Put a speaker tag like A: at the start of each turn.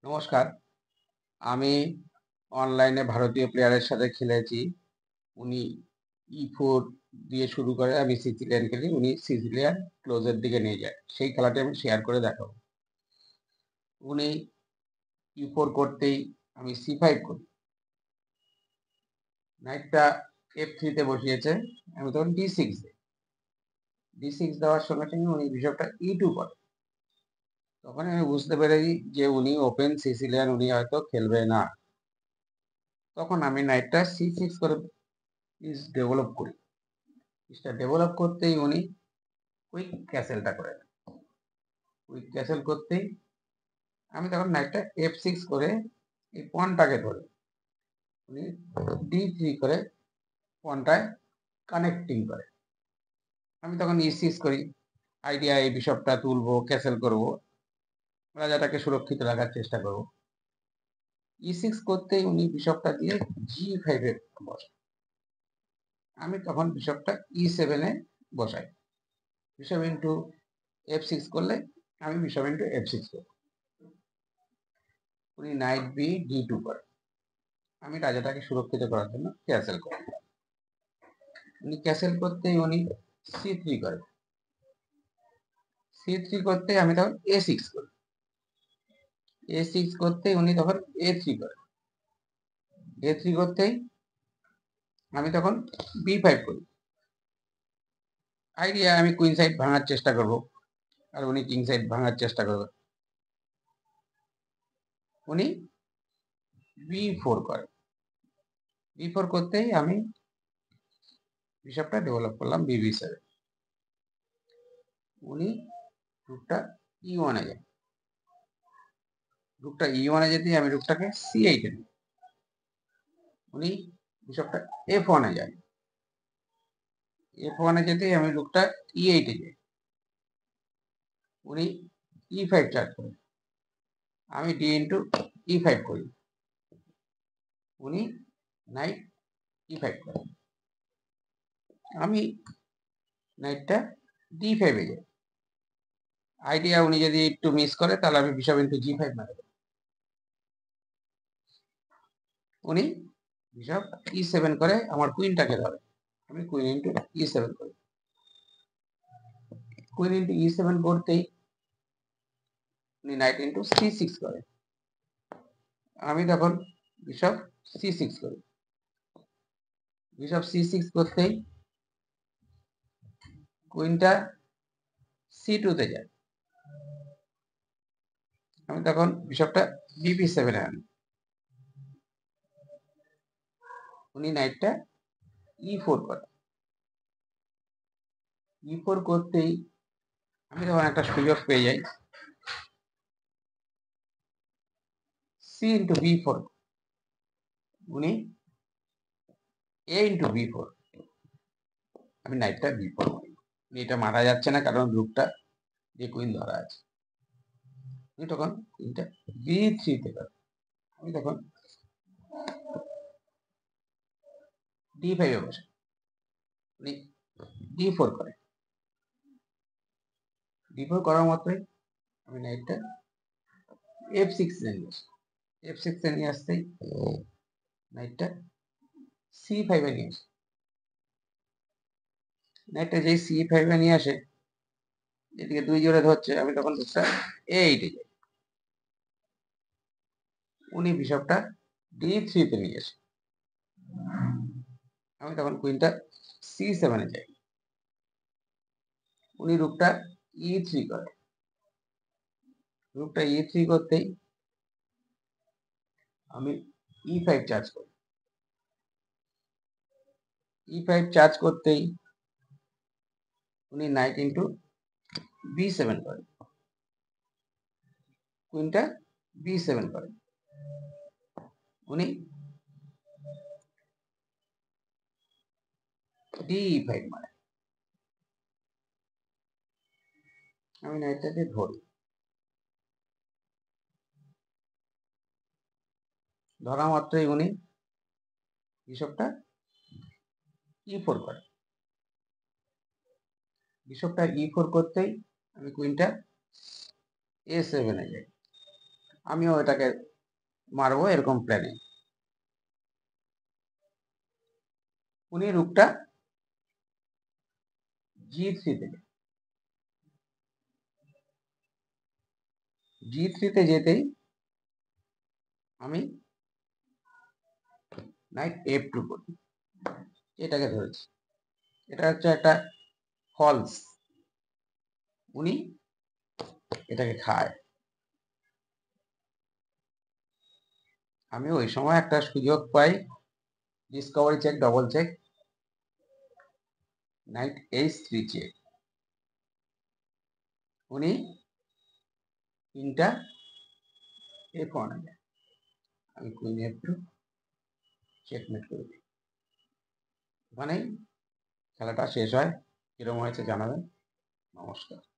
A: নমস্কার। আমি অনলাইনে ভারতীয় প্লেয়ারের সাথে খেলেছি। উনি E4 দিয়ে শুরু করে, আমি সিসিলিয়ান খেলি। উনি সিসিলিয়ান ক্লোজের দিকে নিয়ে যায়। সেই খেলাটি আমি শেয়ার করে দেখাবো। উনি E4 করতেই আমি C5 করি। নাইটটা F3 তে বসিয়েছে, আমি তখন D6 দিই। D6 দেওয়ার সঙ্গে সঙ্গে উনি বিশপটা E2 করে। তখন আমি বুঝতে পেরেছি যে উনি ওপেন সিসিলিয়ান, উনি হয়তো খেলবে না। তখন আমি নাইটটা C6 করে ডেভেলপ করি। পিসটা ডেভেলপ করতেই উনি কুইক ক্যাসেলটা করে দেন। কুইক ক্যাসেল করতেই আমি তখন নাইটটা F6 করে এই পনটাকে ধরি। উনি D3 করে পনটায় কানেক্টিং করে। আমি তখন E6 করি। আইডিয়া এই বিশপটা তুলবো, ক্যাসেল করব, রাজাটাকে সুরক্ষিত রাখার চেষ্টা করব। E6 করতেই উনি বিশপটা দিয়ে G5 এ বসায়। আমি তখন বিশপটা E7 এ বসাই। বিশপ ইন্টু F6 করলে আমি বিশপ ইন্টু F6 করব। উনি নাইট বি D2 করে। আমি রাজাটাকে সুরক্ষিত করার জন্য ক্যাসেল করি। উনি ক্যাসেল করতেই উনি C3 করে। C3 করতে আমি তখন A6 করি। A6 করতে উনি তখন A3 করে। A3 করতেই আমি তখন B5 করি। আইডিয়া আমি কুইন সাইড ভাঙার চেষ্টা করব, আর উনি কিং সাইড ভাঙার চেষ্টা করবে। উনি B4 করে। B4 করতেই আমি বিশপটা ডেভেলপ করলাম B7। উনি রুকটা E1 এ যায়। রুকটা E1 এ যেতেই আমি রুকটাকে C8 এ নিই। উনি বিশপটা F1 এ যায়। F1 এ যেতেই আমি রুকটা E8 এ যাই। উনি E5 চার্জ করেন। আমি D ইন্টু E5 করি। উনি নাইট E5 করেন। আমি নাইটটা D5 এ যাই। আইডিয়া উনি যদি একটু মিস করে তাহলে আমি বিশপ ইন্টু G5 মারব। উনি বিশপ E7 করে আমার কুইনটাকে ধরে। আমি কুইন ইন্টু E7 করি। কুইন ইন্টু E7 করতেই উনি নাইট ইন্টু C6 করে। আমি তখন বিশপ C6 করি। বিশপ C6 করতেই কুইনটা C2 তে যায়। আমি তখন বিশপটা B7 এ আনি। উনি নাইটটা E4 করে। E4 করতেই আমি তখন একটা সুযোগ পেয়ে যাই। C into B4। উনি A ইন্টু B4। আমি নাইটটা B4 মারি। এটা মারা যাচ্ছে না, কারণ রুকটা যে কুইন ধরা আছে। উনি তখন কুইনটা B3 তে করে। আমি তখন D5 এ বসে। উনি D4 করে। D4 করার মাত্রই আমি নাইটটা F6 এ নিয়ে আসি। F6 এ নিয়ে আসতেই নাইটটা C5 এ নিয়ে আসি। নাইটটা যেই C5 এ নিয়ে আসে, এদিকে দুই জোড়ে ধরছে, আমি তখন রুকটা A8 এ যাই। উনি বিশপটা D3 তে নিয়ে আসে। আমি তখন কুইনটা C7 এ যাই। উনি রুকটা E3 করে। রুকটা E3 করতেই আমি E5 চার্জ করি। E5 চার্জ করতেই উনি নাইট ইন্টু B7 করে। কুইনটা B7 করে। উনি D5 মারে। আমি নাইটটাকে ধরি। ধরা মাত্রই উনি বিশপটা E4 করে। বিশপটা E4 করতেই আমি কুইনটা A7 এ যাই। আমিও এটাকে মারবো এরকম প্ল্যানে। উনি রুকটা G3 থেকে G3 যেতেই আমি নাইট F2 করি, এটাকে ধরেছি। এটা হচ্ছে একটা ফলস, উনি এটাকে খায়। আমি ওই সময় একটা সুযোগ পাই, discovery check, double check, knight H3 check. উনি তিনটা F1 আমি কুইন F2 চেকমেট করে দিই। ওখানেই খেলাটা শেষ হয়। কিরকম হয়েছে জানাবেন। নমস্কার।